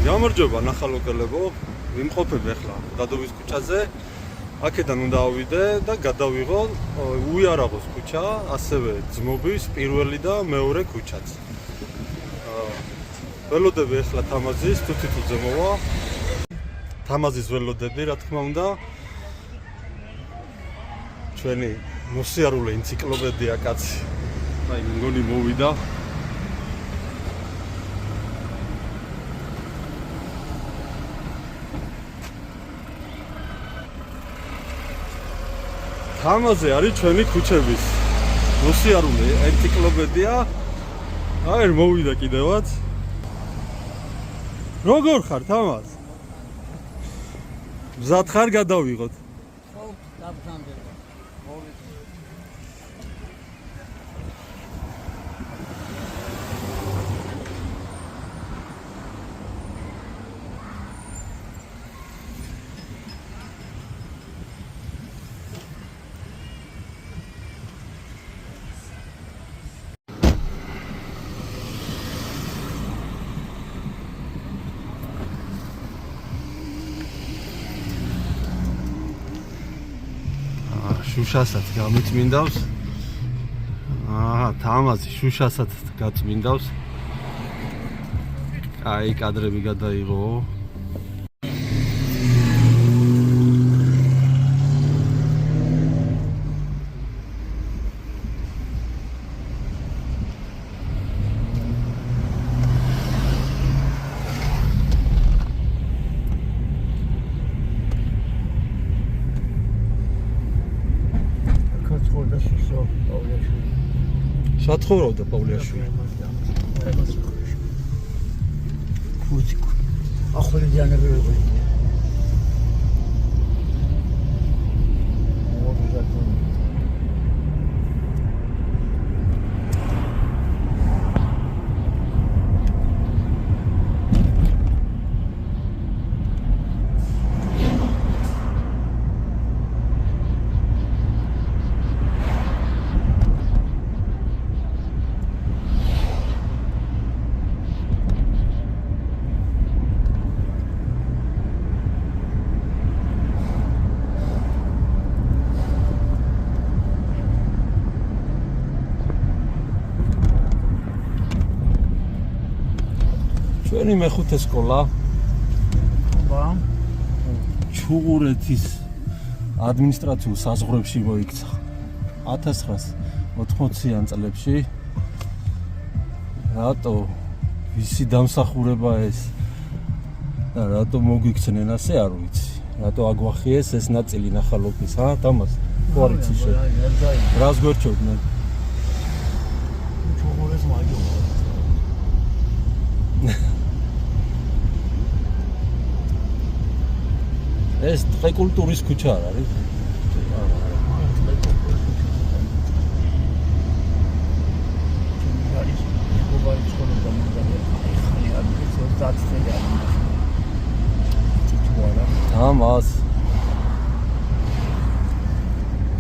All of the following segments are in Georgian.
გამარჯობა ნახალოკელებო, ვიმყოფებ ახლა დადოვის ქუჩაზე. აქედან უნდა ავიდე და გადავიღო უიარაღოს ქუჩა, ასევე ძმობის პირველი და მეორე ქუჩაც. ველოდები ახლა თამაზის თუთითუძე მოვა. თამაზის ველოდები, რა თქმა უნდა. ჩვენი მოსიარულე ენციკლოპედია კაცი. აი, მგონი მოვიდა. თამაზე არის ჩვენი ქუჩების მოსიარულე ენციკლოპედია. აი, მოვიდა კიდევაც. როგორ ხარ თამაზ? მზად ხარ გადავიღოთ? ხო, დაბრძანდება. მოვიდა. შუშასაც გამიწმინდავს. თამაზი შუშასაც გაწმინდავს. აი, კადრები გადაიღო. საცხოვრობდა პავლეაშვილი. ქუჩიკო. ახალი დიანებები. ჩვენი მეხუთე სკოლა ჩუღურეთის ადმინისტრაციულ საზღვრებში მოიქცა 1980-იან წლებში. რატო ვისი დამსახურება ეს და რატო მოგვიქცნენ ასე არ ვიცი. რატო აგვახიეს ეს ნაწილი ნახალოკის, თამაზ? ხო არ იცი შე. რას გვერჩევდნენ? ჩუღურეს მაგიო. ეს ტყე კულტურის ქუჩა არ არის? თამაზ.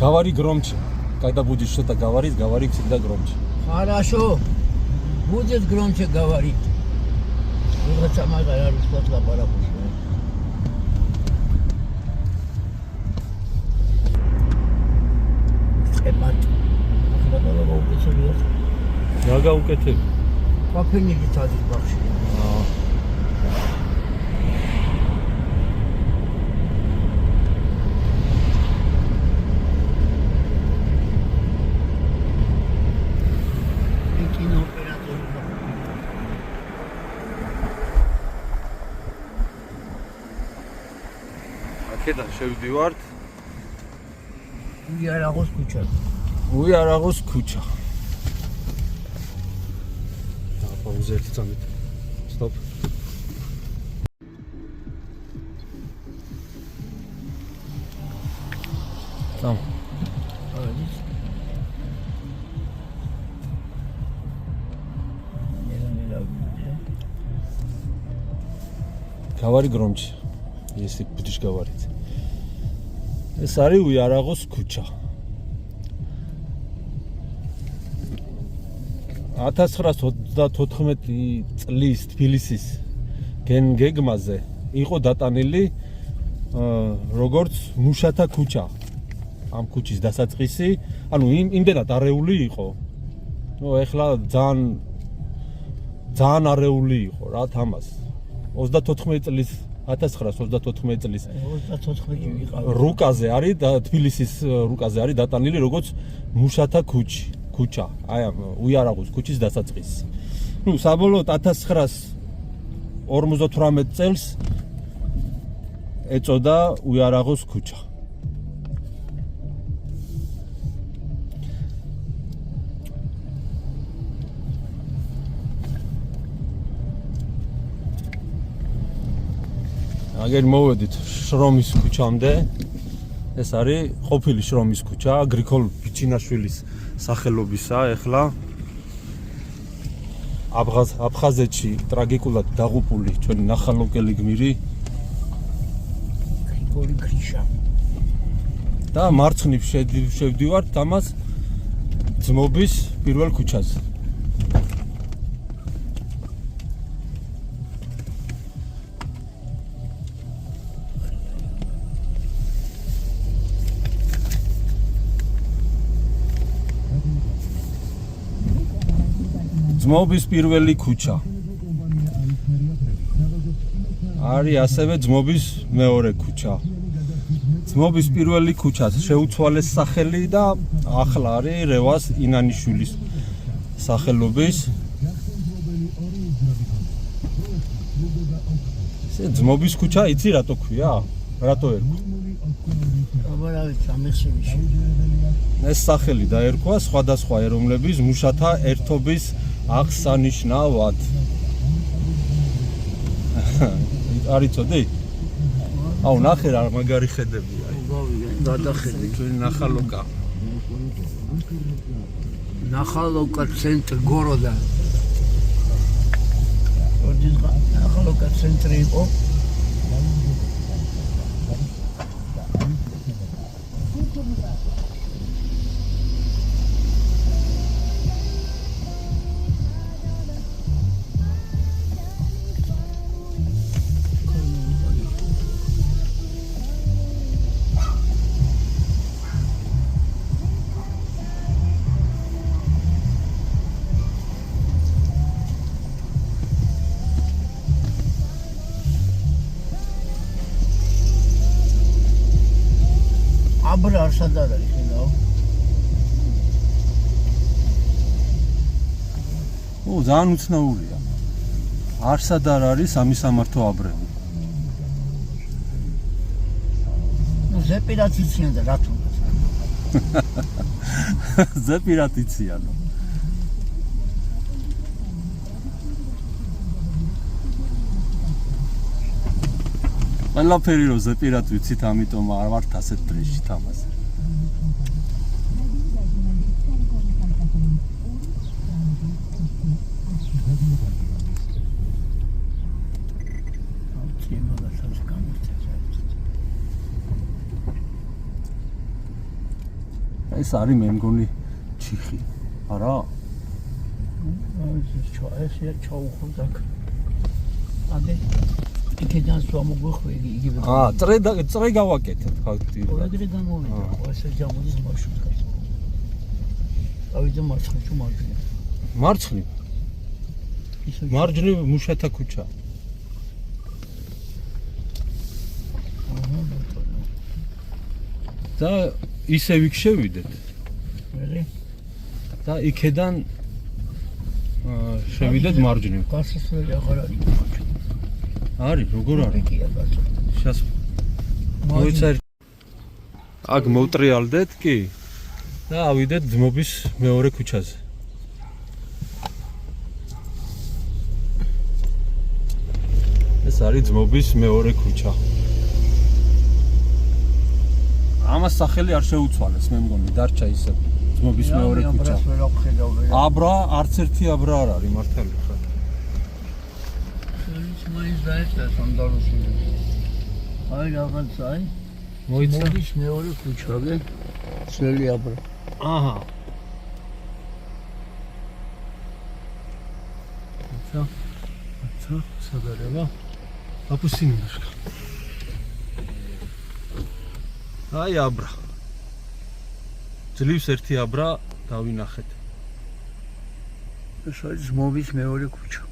Говори громче. Когда будешь что-то говорить, говори всегда громче. Хорошо. Будет громче говорить. Вот сама говорю, что ты лаборатория. რა გაუკეთებ? კაფენილი თადის ბაღში. კინოოპერატორი. აქედან შევდივართ უიარაღოს ქუჩა. უიარაღოს ქუჩა. Пауза ერთი წამით. Stop. Там. Говори громче, если будешь говорить. ეს არის უიარაღოს ქუჩა. 1934 წლის თბილისის გეგმაზე იყო დატანილი როგორც მუშათა ქუჩა. ამ ქუჩის დასაწყისი, ანუ იმდენად არეული იყო. ეხლა ძალიან არეული იყო რა თამას. 34 წლის 1934 წლის 34 ვიყავ. რუკაზე არის და თბილისის რუკაზე არის დატანილი როგორც მუშათა ქუჩა. აი ამ უიარაღოს ქუჩის დასაწყისი. საბოლოოდ 1958 წელს ეწოდა უიარაღოს ქუჩა. აგერ მოვედით შრომის ქუჩამდე. ეს არის ყოფილი შრომის ქუჩა, გრიგოლ ბიჩინაშვილის სახელობისა. ეხლა აფხაზეთში ტრაგიკულად დაღუპული ჩვენი ნახალოკელი გმირი გრიგოლი გრიშა. და მარცხნივ შევდივართ ამას ძმობის პირველ ქუჩაზე. ძმობის პირველი ქუჩა. არის ასევე ძმობის მეორე ქუჩა. ძმობის პირველი ქუჩას შეუცვალეს სახელი და ახლა არის რევას ინანიშვილის სახელობის. ძმობის ქუჩა იცი რატო ქვია? რატო ერქვა? აბა სამეხსივიში. ეს სახელი დაერქვა სხვადასხვა ეროვნების მუშათა ერთობის აღსანიშნავად. არ იცოდი? აუ ნახე რა მაგარი ხედებია. გადახედე. ჩვენი ნახალოკა. ნახალოკა ცენტრი გოროდა. ნახალოკა ცენტრი იყო. აბრა სად არის ხედავ? ძალიან უცნაურია. არსად არ არის სამისამართო აბრები. ზეპირაც იციან და რა თქმა უნდა. ზეპირად იციანო. ყველაფერი რომ ზეპირად ვიცით, ამიტომ არ ვართ ასეთ დრეშში თამას. ეს არის მე მგონი ჩიხი. არა? ეს ჩაუხოთ აქ. აბე იქიდან სვამოგვხვეგი იგივე. წრე გავაკეთებ ფაქტიურად. ორი გამოვიდა. ესე ჯამოდის მარშრუტი. ავიდა მარცხნივ მარჯვნივ. მარცხნივ? მარჯვნივ მუშათა ქუჩა. და ისე იქ შევიდეთ. მერე? და იქიდან შევიდეთ მარჯვნივ. გასასვლელი აღარ არის. არის, როგორ არის? კი, აბა. შას მოიცარ. აქ მოვტრიალდეთ კი და ავიდეთ ძმობის მეორე ქუჩაზე. ეს არის ძმობის მეორე ქუჩა. ამას სახელი არ შეუცვალეს, მე მგონი დარჩა ისე ძმობის მეორე ქუჩა. აბრა, არც ერთი აბრა არ არის მართალი ხარ. მაინც დაეცა სანდალოში. აი რაღაცა, აი. მოდის მეორე ქუჩაზე. ძველი აბრა. აჰა. სად არის? აპუსინიმაშკა. აი აბრა. ძლივს ერთი აბრა დავინახეთ. ეს არის მოვის მეორე ქუჩა.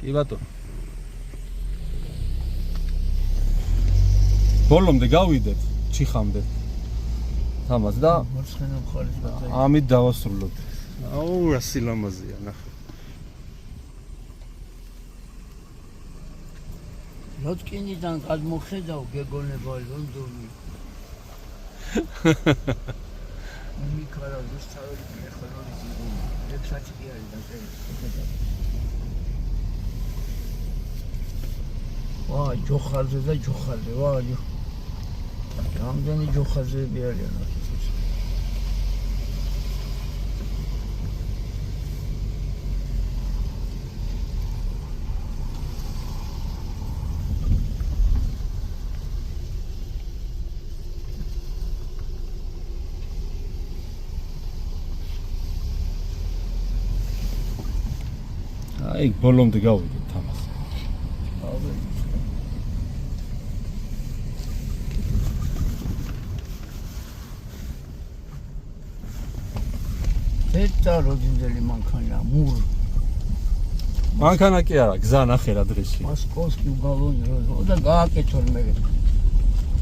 კი ბატონო. ბოლომდე გავიდეთ, ჩიხამდე. თამას და მარცხენა მხარეს გადაი. ამით დავასრულოთ. აუ, რა სილამაზეა, ნახე. როთკინიდან გადმოხედავ გეგონება ლონდონი. მიკარა რუსთავი ეხლონის იყო. ექსაჩი კი არის და ვა, ჯოხალზე და ჯოხალზე, ვა. რამდენი ჯოხალზები არიან აქ. აი, ბოლომდე გავიდეთ თამას. ეტა როდინდელი მანქანა, მურ. მანქანა კი არა, გზა ნახე რა დღეში. მოსკოვსკი უბალონი და გააკეთონ მე.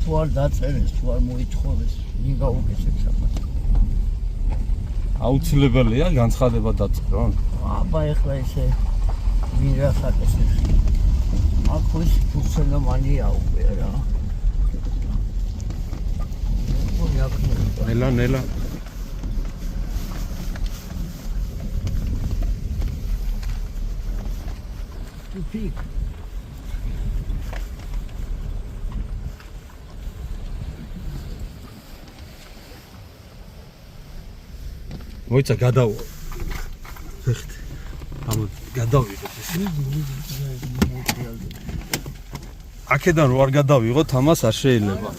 თუ არ დაწერეს, თუ არ მოითხოვეს, ნი გაუკეთებ საქმეს. აუცილებელია განცხადება დაწერონ. აბა ეხლა ესე ვინ რა ხატესებს. აქ ის ფუნქციონალია უკვე რა. ნელა. Тупик. მოიცა გადავა. ხეხთ. ამ გადავიღოთ ეს. აქედან რო არ გადავიღოთ, ამას არ შეიძლება.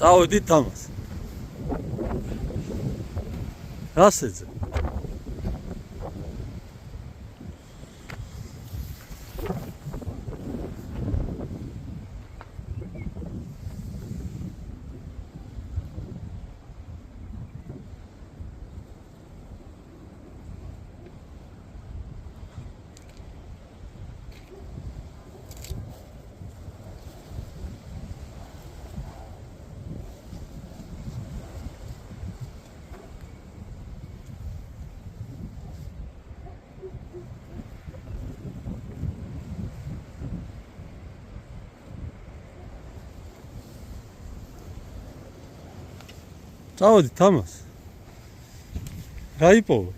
წავედით თამას. რასეძე? წავედი თამას. რა იპოვე?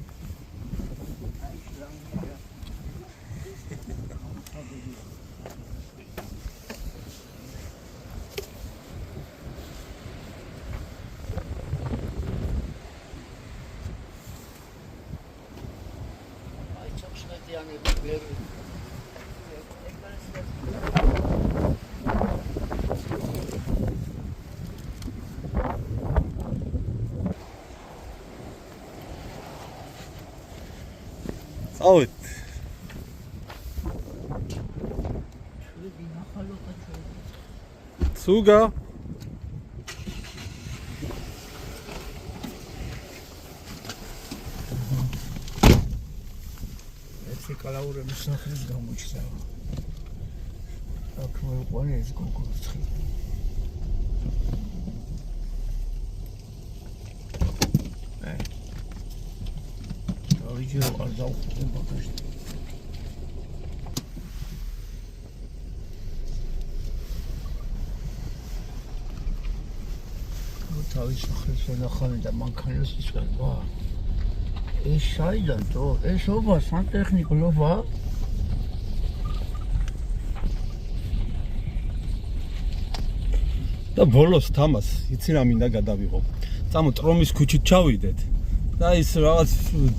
დაზიანების ბევრი. წავით. სუგა კალაურების სახლის გამოჩნდა. აქ მოიყვანე ეს გოგოცხი. დავიჯერო არ დავხვდე ბაგაჟში. თავის სახლის ნახალე და მანქანას ისვება. ეს საიდან თო ეს ობა სანტექნიკულობა და ბოლოს თამას იცი რა მინდა გადავიღო. წამო ტრომის ქუჩით ჩავიდეთ და ის რაღაც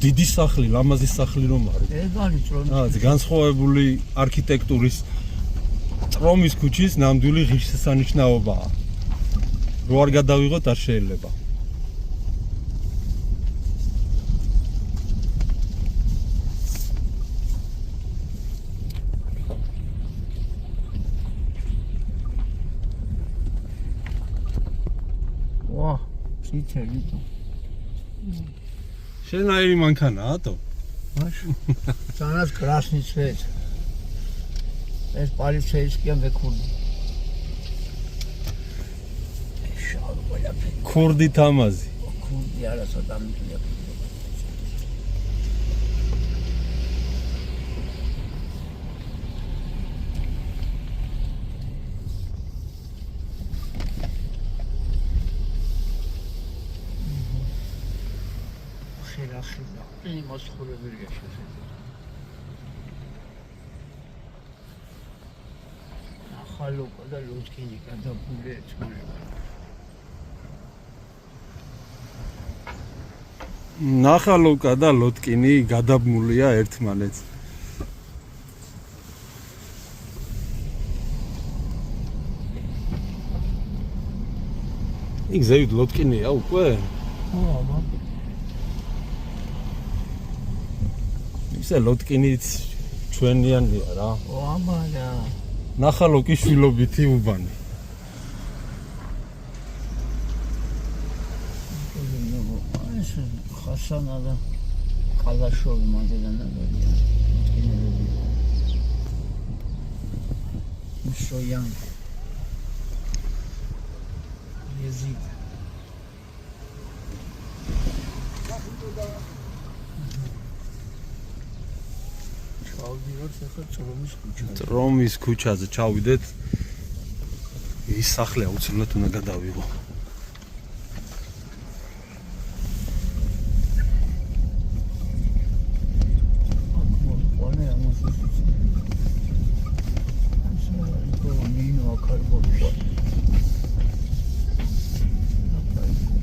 დიდი სახლი, ლამაზი სახლი რომ არის. ეს არის ტრომის. რაღაც განსხვავებული არქიტექტურის ტრომის ქუჩის ნამდვილი ღირსშესანიშნაობაა. რო არ გადავიღოთ არ შეიძლება. ვა, ციცელი თო. შენაირი მანქანაა თო? მაშ. სანას красный цвет. ეს პოლიციისკია მეკურდი. ქურდი თამაზი. ქურდი არა სადამიტია. ხილახილა. იმას ხურებელია შესაძლოა. ახალოკა და ლოთკინი გადაბული ეცმება. ნახალოკა და ლოტკინი გადაბმულია ერთმანეთს. იქ ზევით ლოტკინია უკვე? აბა. ისე ლოტკინიც ჩვენიანია რა. აბა და ნახალოკი შვილობითი უბანი. ხასანა და კალაშოვი მაგედან დადია. კინელები. მშოიან. ეზიკ. ჩავდივართ ახლა ტრომის ქუჩაზე. ტრომის ქუჩაზე ჩავიდეთ. ის სახლი აუცილებლად უნდა გადავიღო.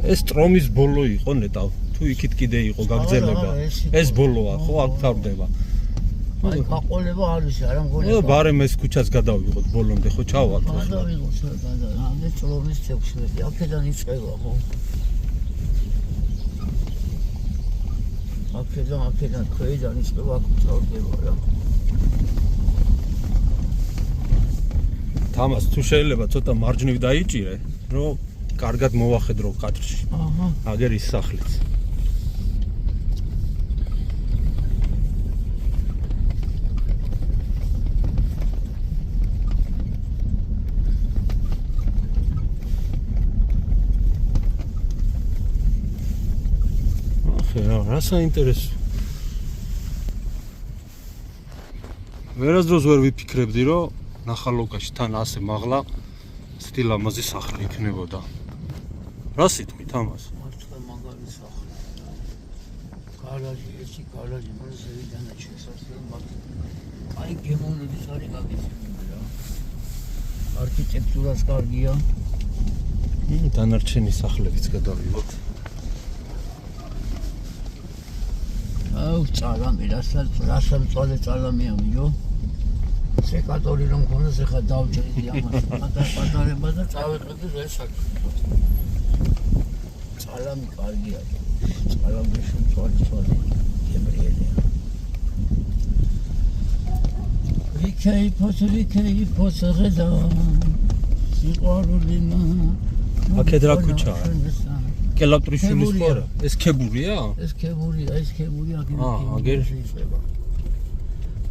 ეს ტრომის ბოლო იყო ნეტა თუ იქით კიდე იყო გაგრძელება ეს ბოლოა ხო აქ თავდება აი გაყოლება არის არა მგონი ო ბარემ ეს ქუჩას გადავიღოთ ბოლომდე ხო ჩავალთ ახლა გადავიღოთ და ტრომის ცეკვში აქედან იწყება ხო აქედან ქვეიდან იწყება აქ წავდება რა თამას თუ შეიძლება ცოტა მარჯვნივ დაიჭირე რომ კარგად მოვახედრო კადრში. აჰა. აგერ ის სახლიც. ახლა რა საინტერესო. ვერასდროს ვერ ვიფიქრებდი, რომ ნახალოკაში თან ასე მაღლა ცეთი ლამაზი სახლი იქნებოდა. რა სიტყვით ამას? მართლა მაგარი სახლი. გარაჟი, ერთი გარაჟი, მან ზევიდანაც შესასვლელი მაგარი. აი გემოვნების არის გაგიცემული რა. არქიტექტურაც კარგია. დანარჩენი სახლებიც გადავიღოთ. აუ აქვს წალამი, რასაც წვალე წალამი ამიო. სეკატორი რომ ქონდეს ეხა დავჭრიდი ამას. პატარება და წავეყრდი ესაკ. წალამი კარგია. წალამი შემწვალე გემრიელია. რიქეი ფოს ღედა. სიყვარული აქეთ რა ქუჩაა? კელაპტრიშვილის ხო არა? ეს ქებურია? ეს ქებურია აგერ შეიძლება.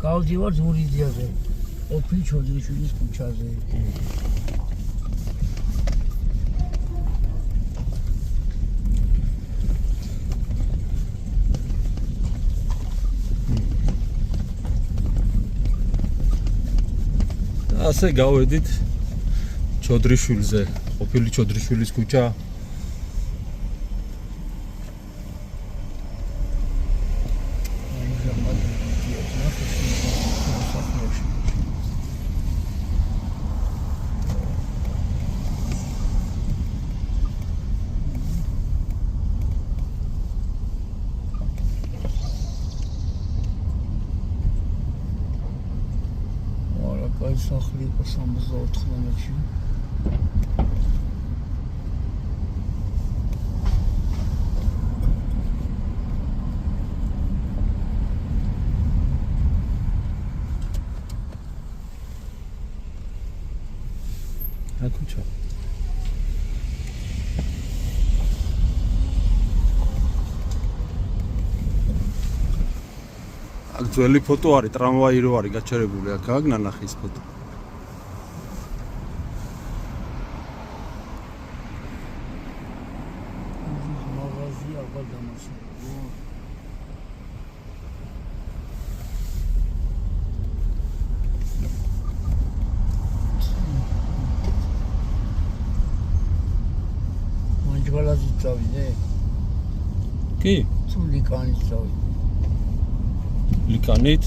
გავდივართ ურიდიაზე. ოფი ჩოდრიშვილის ქუჩაზე. ასე გავედით ჩოდრიშვილზე, ყოფილი ჩოდრიშვილის ქუჩა. კაი სახლი იყო 74-ში. რა ქუჩა? აქ ძველი ფოტო არის, ტრამვაი რო არის გაჩერებული აქ ნანახის ფოტო. მაღაზია აღარ დამასწრე. მანჯვალაზი წავიდე? კი, თუ ლიკანით წავიდე? ლიკანით?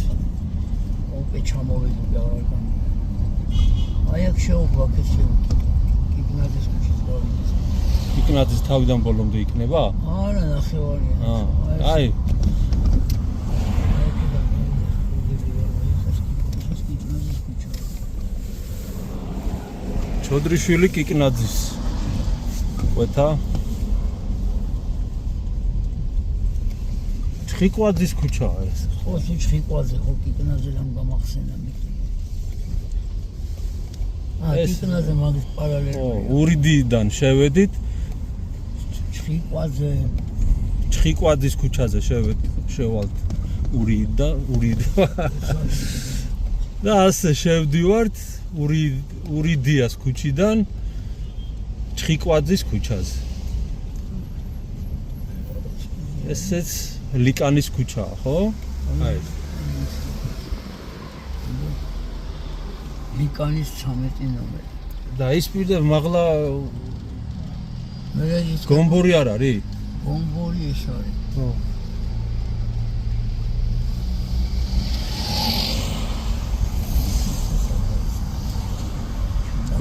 ოპე ჩამოვედი და აღარ გამი. აი აქ შეუგვაქეთ კიკნაძის ქუჩის გავიდეს. კიკნაძის თავიდან ბოლომდე იქნება? არა, ნახევარია. აი. ჩოდრიშვილი კიკნაძის. ყვეთა? ჩხიკვაძის ქუჩაა ეს. ხო, ჩხიკვაძე ხო კიკნაძე რამ გამახსენა მეკი. კიკნაძე მაგის პარალელია. ურიდიდან შევედით. ჩხიკვაძის ქუჩაზე შევალთ ურიდ და ასე შევდივართ ურიდიას ქუჩიდან ჩხიკვაძის ქუჩაზე. ესეც ლიკანის ქუჩაა, ხო? აი. ლიკანის 13 ნომერი. და ის პირდა მაღლა მე ის გომბორი არ არის? გომბორი ეს არის. ხო.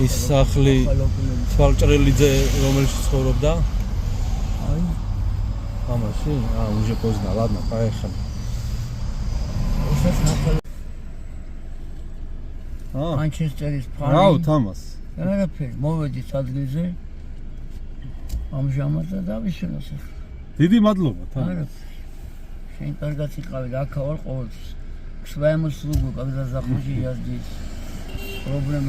ის სახლი თვალჭრელიძე რომელშიც ცხოვრობდა? აი ამაში? уже поздно, ладно, поехали. მანჩესტერის ფანი. რაო თამას? არაფერი, მოვედით ადგილზე. ამჟამად და დავისვენოს. დიდი მადლობა თამას. არაფერი. შენ კარგად იყავი, აქ ვარ ყოველთვის. К своему слугу, когда захочешь, я здесь. Проблема